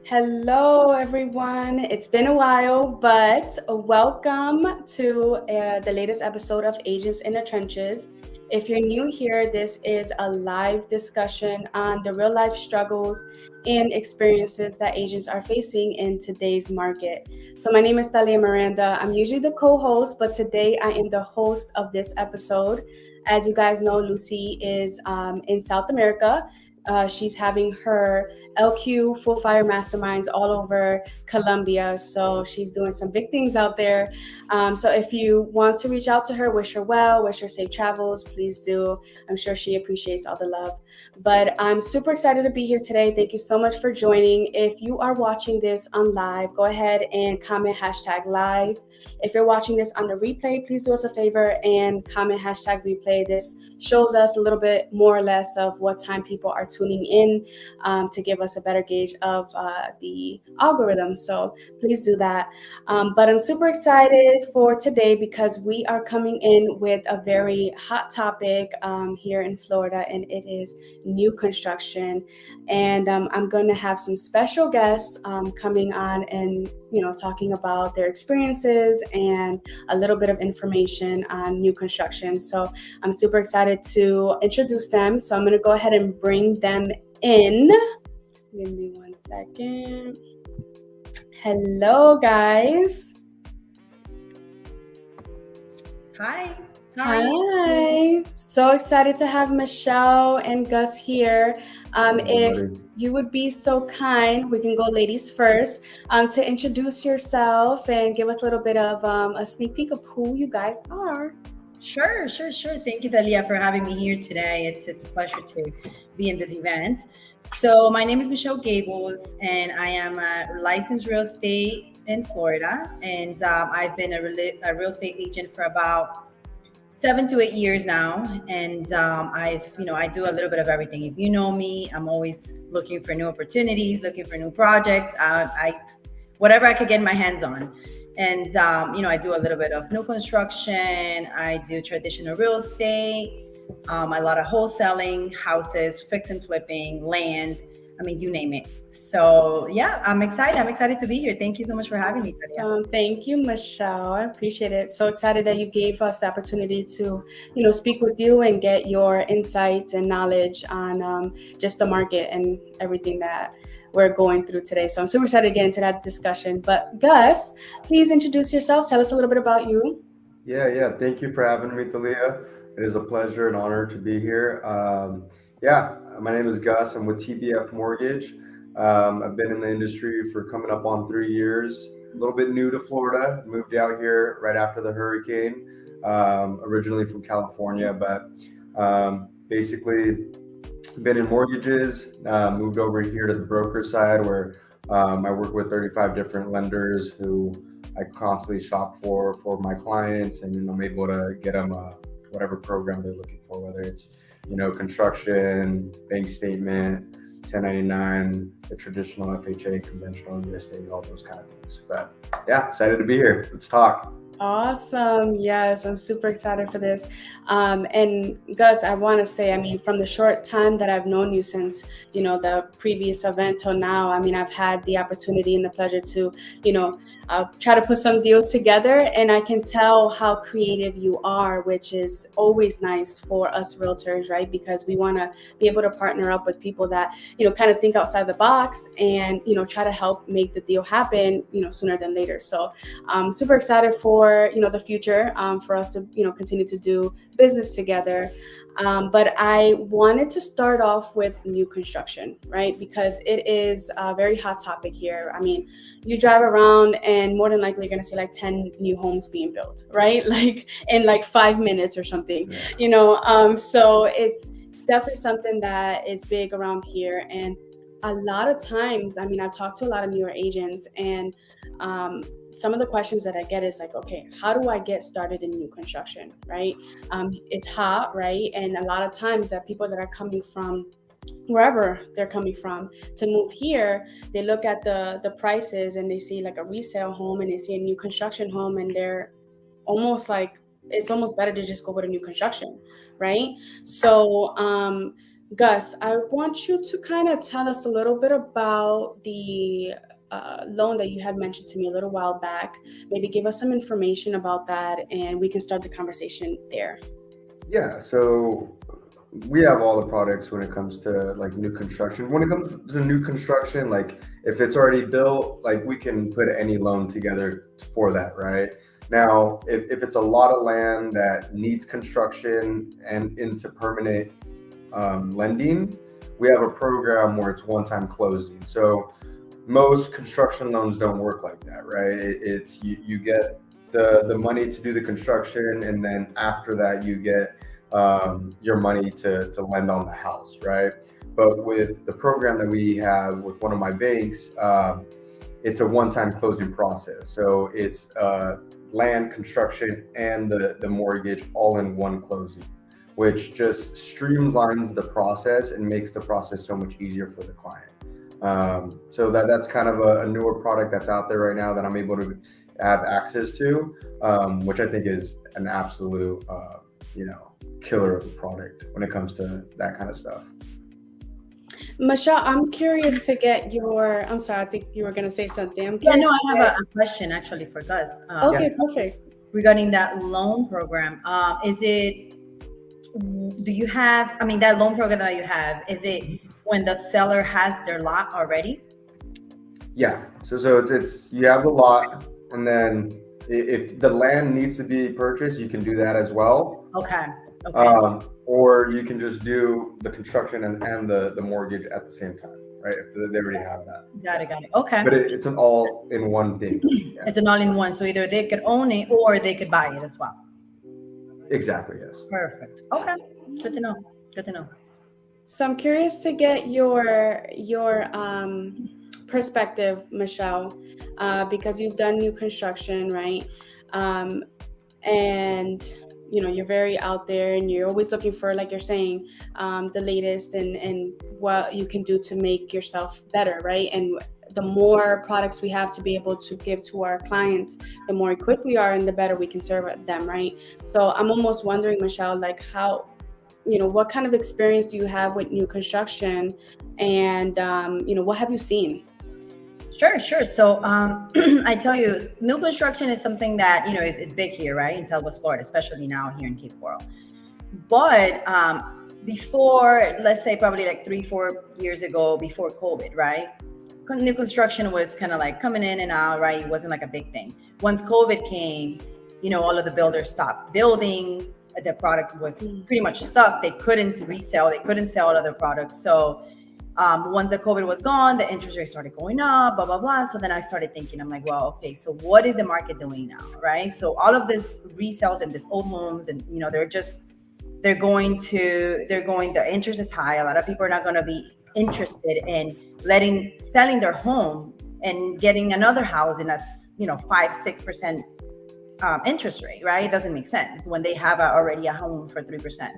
Hello, everyone. It's been a while, but welcome to the latest episode of Agents in the Trenches. If you're new here, this is a live discussion on the real life struggles and experiences that agents are facing in today's market. So, my name is Talia Miranda. I'm usually the co host, but today I am the host of this episode. As you guys know, Lucy is in South America. She's having her LQ Full Fire Masterminds all over Colombia. So she's doing some big things out there. So if you want to reach out to her, wish her well, wish her safe travels, please do. I'm sure she appreciates all the love. But I'm super excited to be here today. Thank you so much for joining. If you are watching this on live, go ahead and comment #live. If you're watching this on the replay, please do us a favor and comment #replay. This shows us a little bit more or less of what time people are tuning in to give us a better gauge of the algorithm. So please do that. But I'm super excited for today because we are coming in with a very hot topic here in Florida, and it is new construction. And I'm going to have some special guests coming on and talking about their experiences and a little bit of information on new construction. So I'm super excited to introduce them. So I'm going to go ahead and bring them in. Give me 1 second. Hello, guys. Hi. Hi. So excited to have Michelle and Gus here. If you would be so kind, we can go ladies first, to introduce yourself and give us a little bit of a sneak peek of who you guys are. Sure. Thank you, Dalia, for having me here today. It's a pleasure to be in this event. So my name is Michelle Gables, and I am a licensed real estate in Florida. And I've been a real estate agent for about 7 to 8 years now. And I do a little bit of everything. If you know me, I'm always looking for new opportunities, looking for new projects. Whatever I could get my hands on. And, I do a little bit of new construction. I do traditional real estate, a lot of wholesaling, houses, fix and flipping, land. I mean, you name it. So, yeah, I'm excited. I'm excited to be here. Thank you so much for having me, Talia. Thank you, Michelle. I appreciate it. So excited that you gave us the opportunity to, speak with you and get your insights and knowledge on just the market and everything that we're going through today. So I'm super excited to get into that discussion. But Gus, please introduce yourself. Tell us a little bit about you. Yeah. Thank you for having me, Thalia. It is a pleasure and honor to be here. My name is Gus. I'm with TBF Mortgage. I've been in the industry for coming up on 3 years. A little bit new to Florida. Moved out here right after the hurricane. Originally from California, but basically been in mortgages. Moved over here to the broker side where I work with 35 different lenders who I constantly shop for my clients, and I'm able to get them whatever program they're looking for, whether it's construction, bank statement, 1099, the traditional FHA, conventional real estate, all those kind of things. But yeah, excited to be here. Let's talk. Awesome. Yes, I'm super excited for this. And Gus, I want to say, from the short time that I've known you since, the previous event till now, I've had the opportunity and the pleasure to, try to put some deals together, and I can tell how creative you are, which is always nice for us realtors, right? Because we want to be able to partner up with people that, kind of think outside the box and, try to help make the deal happen, sooner than later. So I'm super excited for, the future, for us to, continue to do business together. But I wanted to start off with new construction, right? Because it is a very hot topic here. You drive around and more than likely you're going to see like 10 new homes being built, right? Like in like 5 minutes or something, so it's definitely something that is big around here. And a lot of times, I've talked to a lot of newer agents, and some of the questions that I get is like, okay, how do I get started in new construction, right? It's hot, right? And a lot of times that people that are coming from wherever they're coming from to move here, they look at the prices and they see like a resale home and they see a new construction home, and they're almost like, it's almost better to just go with a new construction, right? So Gus, I want you to kind of tell us a little bit about the loan that you had mentioned to me a little while back. Maybe give us some information about that, and we can start the conversation there. Yeah, so we have all the products when it comes to like new construction. When it comes to new construction, like if it's already built, like we can put any loan together for that, right? Now, if it's a lot of land that needs construction and into permanent lending, we have a program where it's one-time closing. So most construction loans don't work like that, right? It's you get the money to do the construction, and then after that you get your money to lend on the house, right? But with the program that we have with one of my banks, it's a one-time closing process. So it's land, construction, and the mortgage all in one closing, which just streamlines the process and makes the process so much easier for the client. So that's kind of a newer product that's out there right now that I'm able to have access to, which I think is an absolute, killer of a product when it comes to that kind of stuff. Michelle, I'm curious to get your. I'm sorry, I think you were going to say something. I'm Yeah, curious no, I to have get- a question actually for Gus. Okay, perfect. Regarding that loan program, is it, do you have, I mean, that loan program that you have, is it when the seller has their lot already? Yeah. So it's you have the lot, and then if the land needs to be purchased, you can do that as well. Okay. Or you can just do the construction and the mortgage at the same time, right? If they already have that. Got it. Okay. But it's an all in one thing. Yeah. It's an all-in-one, so either they could own it or they could buy it as well. Exactly, yes. Perfect. Okay. Good to know. So I'm curious to get your perspective, Michelle, because you've done new construction, right? And you're very out there, and you're always looking for, like you're saying, the latest and what you can do to make yourself better, right? And the more products we have to be able to give to our clients, the more equipped we are and the better we can serve them, right? So I'm almost wondering, Michelle, like how, what kind of experience do you have with new construction, and what have you seen? Sure. So I tell you, new construction is something that, is big here, right? In Southwest Florida, especially now here in Cape Coral. But before, let's say probably like 3-4 years ago, before COVID, right? New construction was kind of like coming in and out, right? It wasn't like a big thing. Once COVID came, all of the builders stopped building. Their product was pretty much stuck. They couldn't resell. They couldn't sell other products. So once the COVID was gone, the interest rate started going up, blah, blah, blah. So then I started thinking, I'm like, well, okay, so what is the market doing now, right? So all of this resales and this old homes, and, the interest is high. A lot of people are not going to be interested in selling their home and getting another house, and that's, 5-6% interest rate, right? It doesn't make sense when they have already a home for 3%.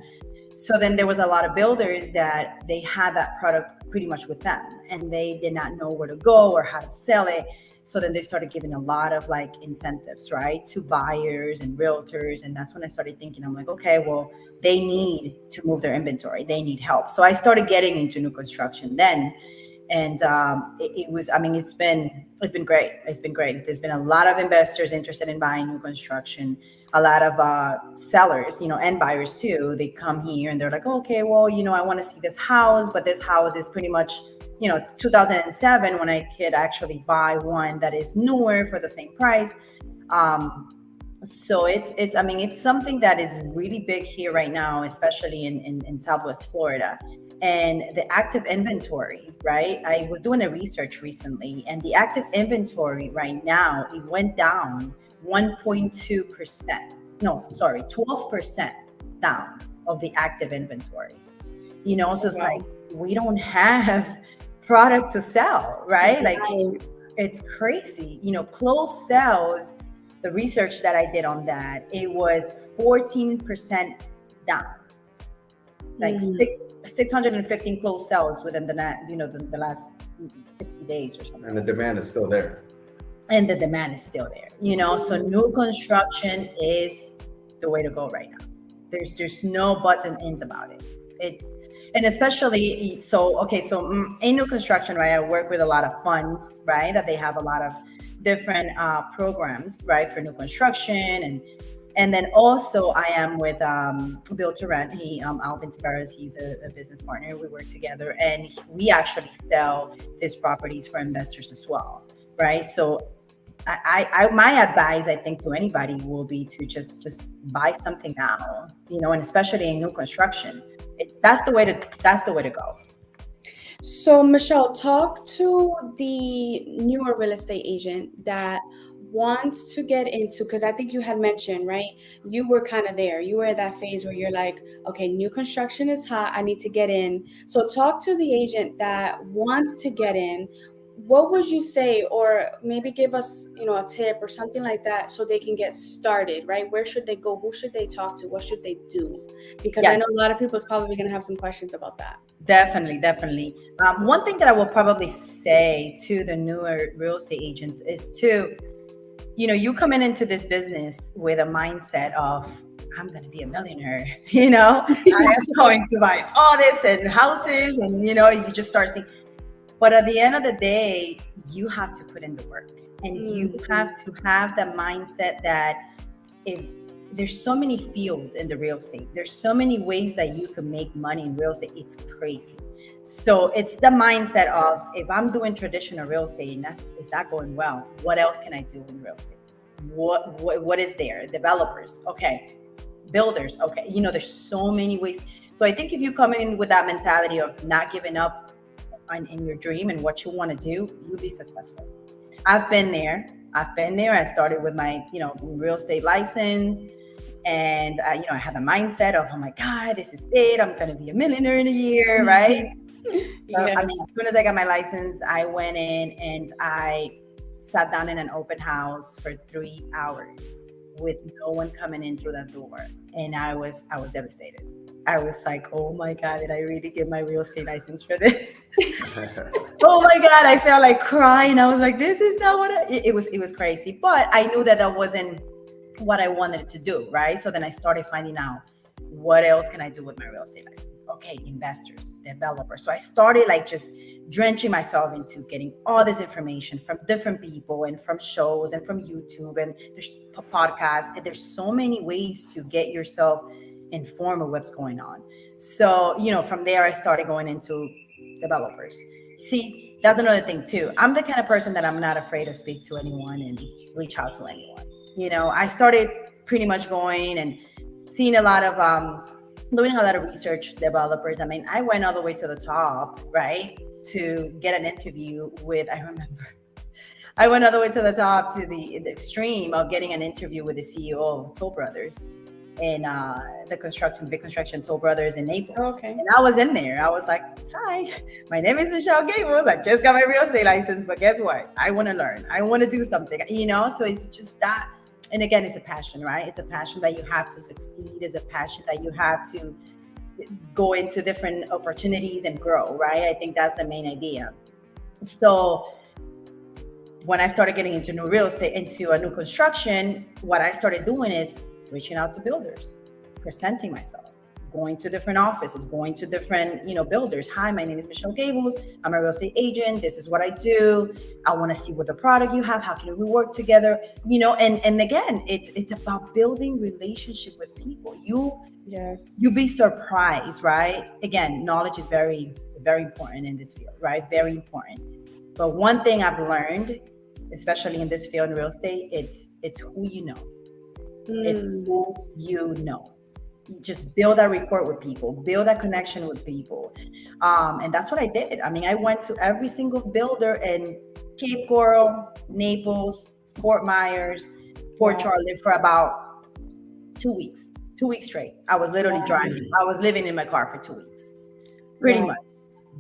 So then there was a lot of builders that they had that product pretty much with them, and they did not know where to go or how to sell it. So then they started giving a lot of like incentives, right, to buyers and realtors. And that's when I started thinking, I'm like, okay, well, they need to move their inventory. They need help. So I started getting into new construction then. And it's been great. It's been great. There's been a lot of investors interested in buying new construction, a lot of sellers, and buyers too. They come here and they're like, oh, okay, well, I want to see this house, but this house is pretty much, 2007, when I could actually buy one that is newer for the same price. So it's something that is really big here right now, especially in Southwest Florida. And the active inventory, right? I was doing a research recently, and the active inventory right now, it went down 1.2%. No, sorry, 12% down of the active inventory. So it's like, we don't have product to sell, right? Like, it's crazy. Closed sales, the research that I did on that, it was 14% down. Like 615 closed sales within the last 60 days or something. And the demand is still there. So new construction is the way to go right now. There's no buts and ends about it. And especially, so in new construction, right, I work with a lot of funds, right, that they have a lot of different programs, right, for new construction. And then also I am with Build to Rent. Alvin Tavares, he's a business partner. We work together, and we actually sell these properties for investors as well, right? So my advice, I think, to anybody will be to just buy something now, and especially in new construction, that's the way to go. So, Michelle, talk to the newer real estate agent that wants to get into, because I think you had mentioned, right? You were kind of there. You were at that phase where you're like, okay, new construction is hot. I need to get in. So, talk to the agent that wants to get in. What would you say, or maybe give us, a tip or something like that so they can get started, right? Where should they go? Who should they talk to? What should they do? Because I know a lot of people is probably going to have some questions about that. Definitely. One thing that I will probably say to the newer real estate agents is to, you coming into this business with a mindset of, I'm going to be a millionaire, I am going to buy all this and houses, and, you just start seeing. But at the end of the day, you have to put in the work, and you have to have the mindset that there's so many fields in the real estate. There's so many ways that you can make money in real estate. It's crazy. So it's the mindset of, if I'm doing traditional real estate and is that going well, what else can I do in real estate? What is there? Developers, okay. Builders, okay. There's so many ways. So I think if you come in with that mentality of not giving up in your dream and what you want to do, you'll be successful. I've been there. I started with my, real estate license, and I had the mindset of, oh my God, this is it. I'm going to be a millionaire in a year, right? Yes. As soon as I got my license, I went in and I sat down in an open house for 3 hours with no one coming in through that door, and I was devastated. I was like, oh my God, did I really get my real estate license for this? Oh my God, I felt like crying. I was like, this is not what it was crazy. But I knew that wasn't what I wanted to do, right? So then I started finding out, what else can I do with my real estate license? Okay, investors, developers. So I started just drenching myself into getting all this information from different people and from shows and from YouTube, and there's podcasts, and there's so many ways to get yourself informed of what's going on. So, from there, I started going into developers. See, that's another thing too. I'm the kind of person that I'm not afraid to speak to anyone and reach out to anyone. I started pretty much going and seeing a lot of, doing a lot of research developers. I went all the way to the top, right? To get an interview with, I went all the way to the top, to the extreme of getting an interview with the CEO of Toll Brothers and big construction Toll Brothers in Naples. Okay. And I was in there. I was like, hi, my name is Michelle Gables. I just got my real estate license, but guess what? I want to learn. I want to do something, so it's just that. And again, it's a passion, right? It's a passion that you have to succeed. It's a passion that you have to go into different opportunities and grow, right? I think that's the main idea. So when I started getting into new real estate, into a new construction, what I started doing is reaching out to builders, presenting myself, going to different offices, going to different, builders. Hi, my name is Michelle Gables. I'm a real estate agent. This is what I do. I want to see what the product you have. How can we work together? And again, it's about building relationship with people. You'll be surprised, right? Again, knowledge is very important in this field, right? Very important. But one thing I've learned, especially in this field in real estate, it's who you know. It's who you know. You just build that rapport with people, build that connection with people. And that's what I did. I went to every single builder in Cape Coral, Naples, Fort Myers, Port Charlotte for about 2 weeks. 2 weeks straight. I was literally driving. I was living in my car for 2 weeks. Pretty much.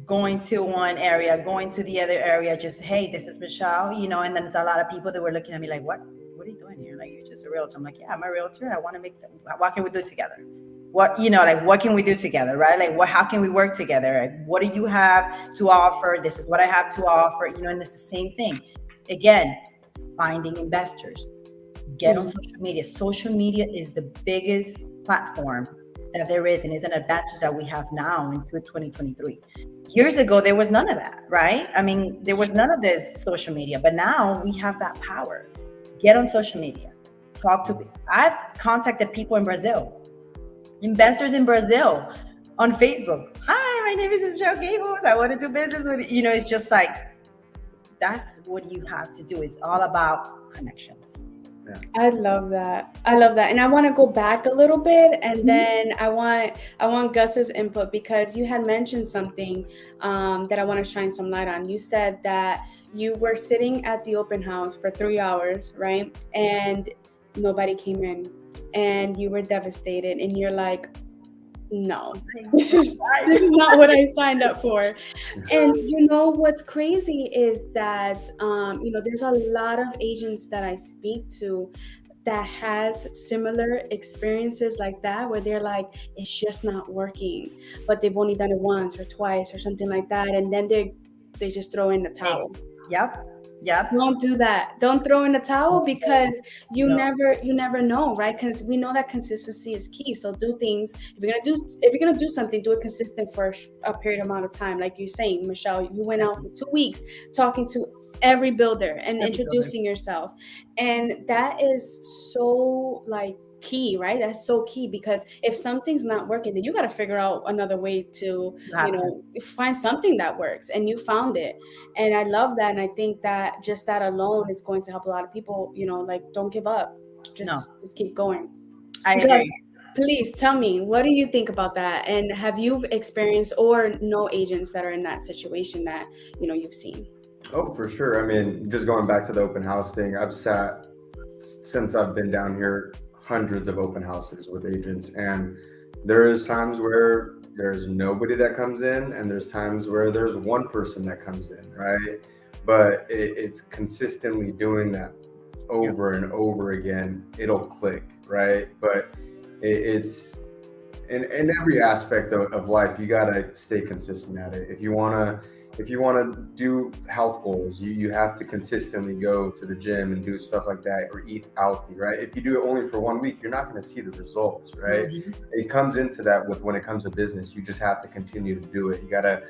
Going to one area, going to the other area, just, hey, this is Michelle, and then there's a lot of people that were looking at me like, what are you doing here? Like, you're just a realtor. I'm like, yeah, I'm a realtor. I want to make them. What can we do together? What can we do together, right? Like, how can we work together? What do you have to offer? This is what I have to offer, and it's the same thing. Again, finding investors. Get on social media. Social media is the biggest platform that there is, and is an advantage that we have now into 2023. Years ago, there was none of that, right? I mean, there was none of this social media, but now we have that power. Get on social media, talk to people. I've contacted people in Brazil, investors in Brazil on Facebook. Hi, my name is Michelle Gables. I want to do business with you. It's just like, that's what you have to do. It's all about connections. Yeah. I love that. And I want to go back a little bit, and then I want Gus's input, because you had mentioned something that I want to shine some light on. You said that you were sitting at the open house for 3 hours, right? And nobody came in, and you were devastated, and you're like, no, this is not what I signed up for. And you know what's crazy is that there's a lot of agents that I speak to that has similar experiences like that, where they're like, it's just not working, but they've only done it once or twice or something like that, and then they just throw in the towel. Yep. Don't do that. Don't throw in the towel, because you never know, right? Because we know that consistency is key. So do things. If you're gonna do something, do it consistent for a period amount of time. Like you're saying, Michelle, you went out for 2 weeks talking to every builder and introducing yourself, and that is so key, right? That's so key, because if something's not working, then you got to figure out another way to find something that works, and you found it. And I love that, and I think that just that alone is going to help a lot of people. Don't give up, just keep going. I agree. Please tell me, what do you think about that, and have you experienced or know agents that are in that situation that you've seen? Oh, for sure. I mean, just going back to the open house thing, I've sat, since I've been down here, hundreds of open houses with agents, and there's times where there's nobody that comes in, and there's times where there's one person that comes in, right? But it's consistently doing that over and over again. It'll click, right? But it's in every aspect of life, you gotta stay consistent at it. If you wanna do health goals, you have to consistently go to the gym and do stuff like that, or eat healthy, right? If you do it only for 1 week, you're not going to see the results, right? It comes into that when it comes to business. You just have to continue to do it. You gotta,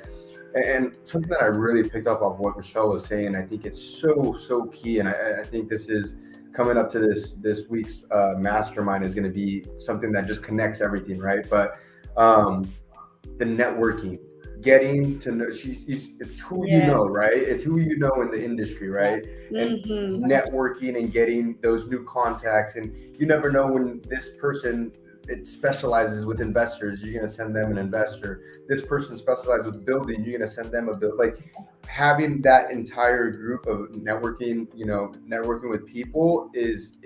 and something that I really picked up off what Michelle was saying, I think it's so key, and I think this is coming up to this week's mastermind is going to be something that just connects everything, right? But the networking. Getting to know, it's who you know, right? It's who you know in the industry, right? And networking and getting those new contacts. And you never know when this person, it specializes with investors, you're going to send them an investor. This person specializes with building, you're going to send them a build. Like having that entire group of networking with people is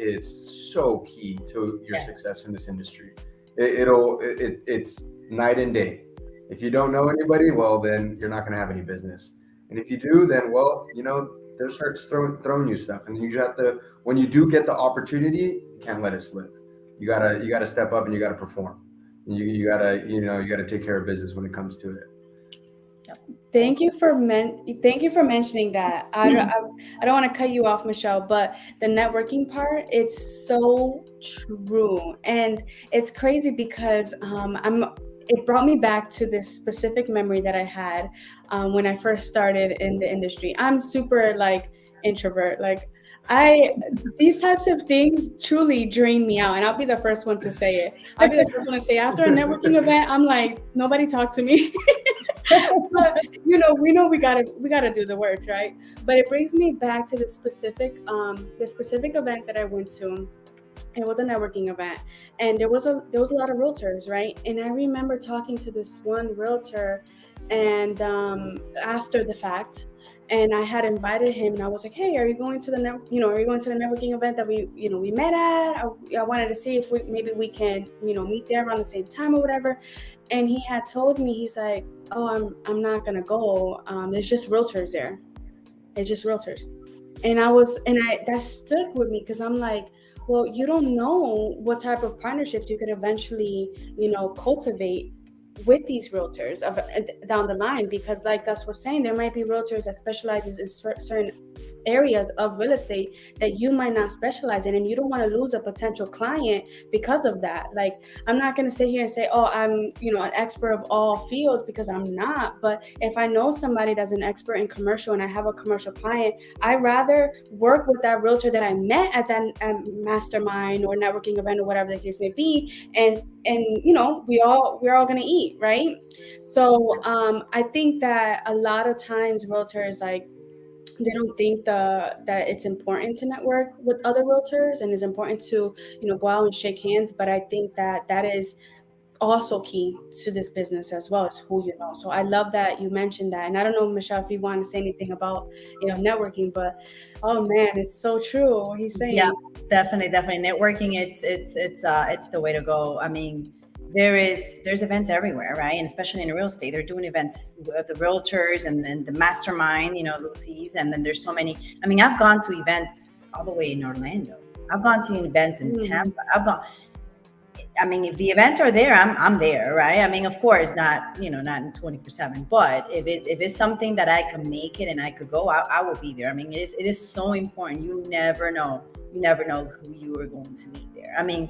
so key to your success in this industry. It's night and day. If you don't know anybody, well, then you're not going to have any business. And if you do, then, well, they'll start throwing you stuff. And you just have to, when you do get the opportunity, you can't let it slip. You gotta step up and you gotta perform. And you gotta take care of business when it comes to it. Thank you for mentioning that. I don't want to cut you off, Michelle, but the networking part, it's so true. And it's crazy because it brought me back to this specific memory that I had when I first started in the industry. I'm super introvert. These types of things truly drain me out, and I'll be the first one to say it. After a networking event, I'm like, nobody talk to me. But we know we gotta do the work, right? But it brings me back to the specific event that I went to. It was a networking event, and there was a lot of realtors, right? And I remember talking to this one realtor, and after the fact, and I had invited him, and I was like, "Hey, are you going to the networking event that we met at? I wanted to see if we can meet there around the same time or whatever." And he had told me, he's like, "Oh, I'm not gonna go. There's just realtors there. It's just realtors." And that stuck with me, because I'm like, well, you don't know what type of partnerships you could eventually, cultivate with these realtors down the line, because like Gus was saying, there might be realtors that specializes in certain areas of real estate that you might not specialize in, and you don't want to lose a potential client because of that. Like, I'm not going to sit here and say, oh, I'm an expert of all fields, because I'm not. But if I know somebody that's an expert in commercial and I have a commercial client, I'd rather work with that realtor that I met at that mastermind or networking event or whatever the case may be, and we're all going to eat, right? So I think that a lot of times realtors, like, they don't think that it's important to network with other realtors, and it's important to go out and shake hands. But I think that is also key to this business as well, as who you know. So I love that you mentioned that. And I don't know, Michelle, if you want to say anything about networking, but oh man, it's so true what he's saying. Yeah, definitely networking, it's the way to go. I mean, there's events everywhere, right? And especially in real estate, they're doing events with the realtors and then the mastermind, Lucy's, and then there's so many. I mean, I've gone to events all the way in Orlando. I've gone to events in Tampa. I mean, if the events are there, I'm there, right? I mean, of course, not in 24/7, but if it's something that I can make it and I could go, I will be there. I mean, it is so important. You never know who you are going to meet there. I mean,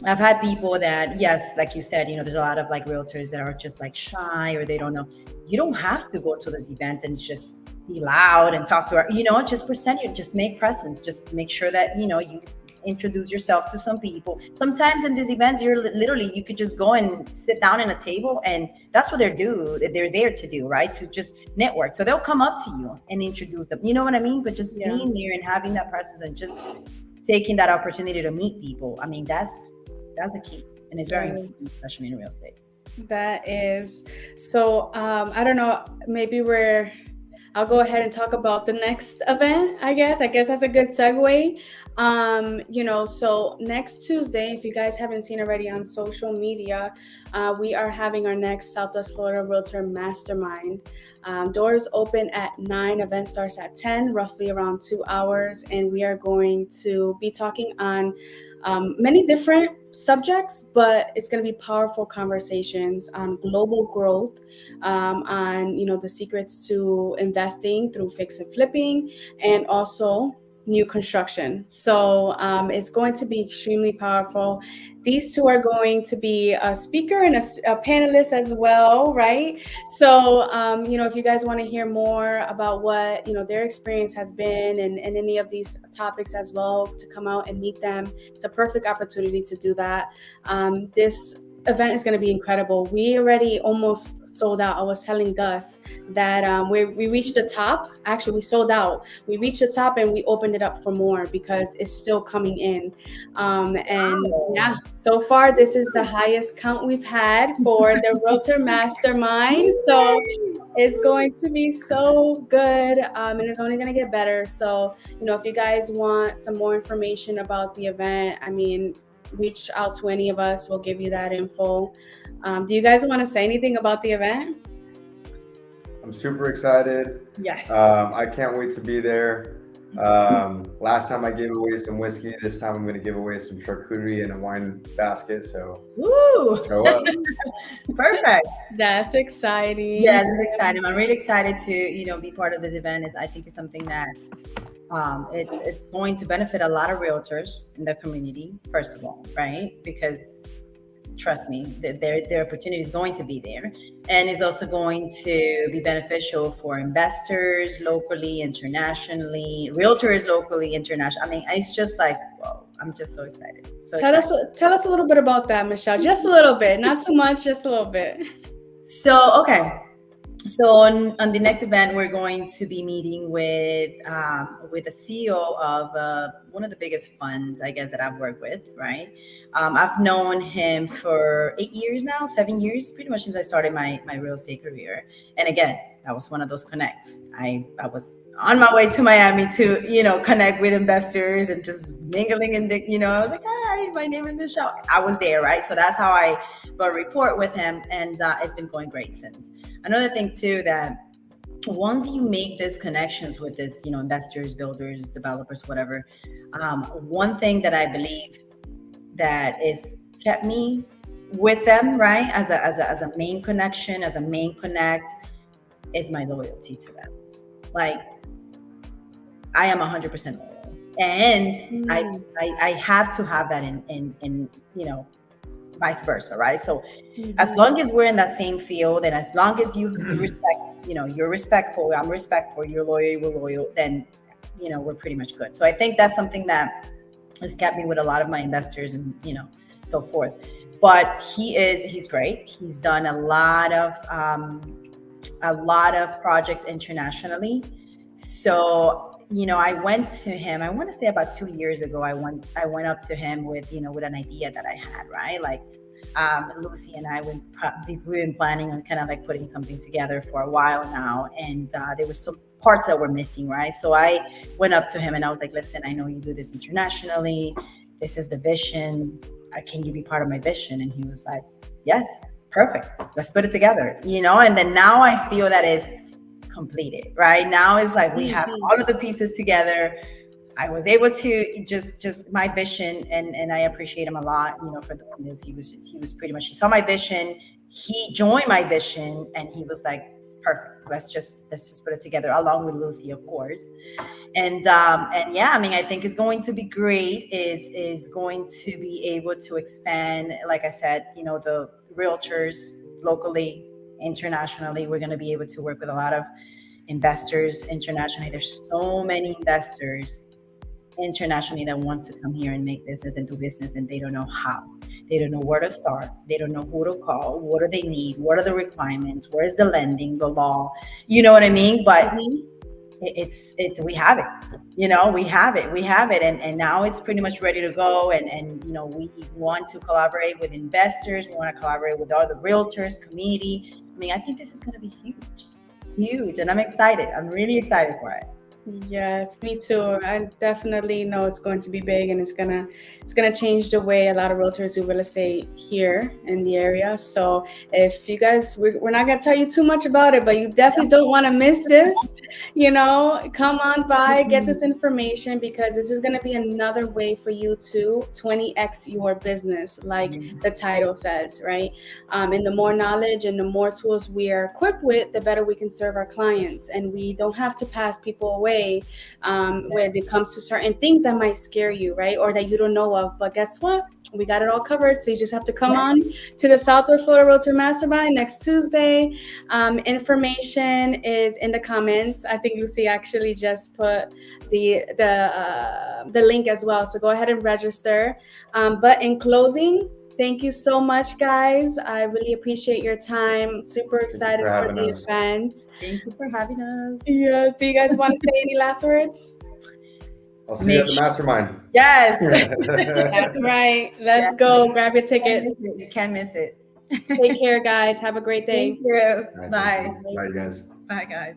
I've had people that, yes, like you said, there's a lot of like realtors that are just like shy, or they don't know. You don't have to go to this event and just be loud and talk to her, just make presence, just make sure that, you introduce yourself to some people. Sometimes in these events, you could just go and sit down at a table, and that's what they're there to do, right? To just network. So they'll come up to you and introduce them. You know what I mean? But just being there and having that presence and just taking that opportunity to meet people. I mean, that's a key, and it's very important, especially in real estate. That is. So I don't know, maybe I'll go ahead and talk about the next event, I guess that's a good segue. So next Tuesday, if you guys haven't seen already on social media, we are having our next Southwest Florida Realtor Mastermind. Doors open at 9, event starts at 10, roughly around 2 hours, and we are going to be talking on many different subjects, but it's going to be powerful conversations on global growth, on the secrets to investing through fix and flipping, and also new construction. So it's going to be extremely powerful. These two are going to be a speaker and a panelist as well, right? So, if you guys want to hear more about what, their experience has been and any of these topics as well, to come out and meet them, it's a perfect opportunity to do that. This event is going to be incredible. We already almost sold out. I was telling Gus that we reached the top. Actually, we sold out. We reached the top and we opened it up for more because it's still coming in. So far, this is the highest count we've had for the Realtor Mastermind. So it's going to be so good, and it's only going to get better. So, if you guys want some more information about the event, I mean, reach out to any of us. We'll give you that info. Do you guys want to say anything about the event? I'm super excited. Yes. I can't wait to be there. Last time I gave away some whiskey. This time I'm going to give away some charcuterie and a wine basket. So show up. Perfect. That's exciting. Yes, it's exciting. I'm really excited to be part of this event. I think it's something that it's going to benefit a lot of realtors in the community, first of all, right? Because trust me, their opportunity is going to be there. And it's also going to be beneficial for investors locally, internationally, realtors locally, internationally. I mean, it's just like, whoa, I'm just so excited. Tell us a little bit about that, Michelle. Just a little bit, not too much, just a little bit. So on the next event, we're going to be meeting with the CEO of one of the biggest funds, I guess, that I've worked with, right? I've known him for 8 years now, 7 years, pretty much since I started my real estate career. And again, that was one of those connects. I was on my way to Miami to, connect with investors and just mingling and, I was like, hi, my name is Michelle. I was there, right? So that's how I got a report with him, and it's been going great since. Another thing too, that once you make these connections with this, investors, builders, developers, whatever, one thing that I believe that is kept me with them, right? As a main connection, as a main connect, is my loyalty to them. Like, I am 100% loyal, and I have to have that in vice versa, right? So as long as we're in that same field, and as long as you respect, you're respectful, I'm respectful, you're loyal, we're loyal, then we're pretty much good. So I think that's something that has kept me with a lot of my investors, and so forth. But he's great. He's done a lot of projects internationally. So I went to him, I want to say about 2 years ago. I went up to him with with an idea that I had, right? Like, Lucy and I, we've been planning on kind of like putting something together for a while now, and there were some parts that were missing, right? So I went up to him and I was like, listen, I know you do this internationally. This is the vision. Can you be part of my vision? And he was like, yes, perfect. Let's put it together, and then now I feel that it's completed, right? Now it's like we have all of the pieces together. I was able to just my vision, and I appreciate him a lot, for doing this. He was pretty much, he saw my vision, he joined my vision, and he was like, perfect. Let's just put it together, along with Lucy, of course. And yeah, I mean, I think it's going to be great. Is going to be able to expand, like I said, the realtors locally, internationally. We're going to be able to work with a lot of investors internationally. There's so many investors internationally that wants to come here and make business and do business, and they don't know how. They don't know where to start. They don't know who to call. What do they need? What are the requirements? Where's the lending, the law? You know what I mean? But it's we have it. We have it, and now it's pretty much ready to go. And we want to collaborate with investors. We want to collaborate with all the realtors community. I mean, I think this is going to be huge, and I'm excited. I'm really excited for it. Yes, me too. I definitely know it's going to be big, and it's gonna change the way a lot of realtors do real estate here in the area. So if you guys, we're not gonna tell you too much about it, but you definitely don't want to miss this. Come on by, get this information, because this is gonna be another way for you to 20x your business, like the title says, right? And the more knowledge and the more tools we are equipped with, the better we can serve our clients, and we don't have to pass people away when it comes to certain things that might scare you, right? Or that you don't know of. But guess what? We got it all covered. So you just have to come on to the Southwest Florida Realtor Mastermind next Tuesday. Information is in the comments. I think Lucy actually just put the link as well. So go ahead and register. But in closing, thank you so much, guys. I really appreciate your time. Super excited for the event. Thank you for having us. Yeah. Do you guys want to say any last words? I'll see you at the mastermind. Yes. That's right. Let's go. Grab your tickets. You can't miss it. Take care, guys. Have a great day. Thank you. Right, Bye. Bye, guys. Bye, guys.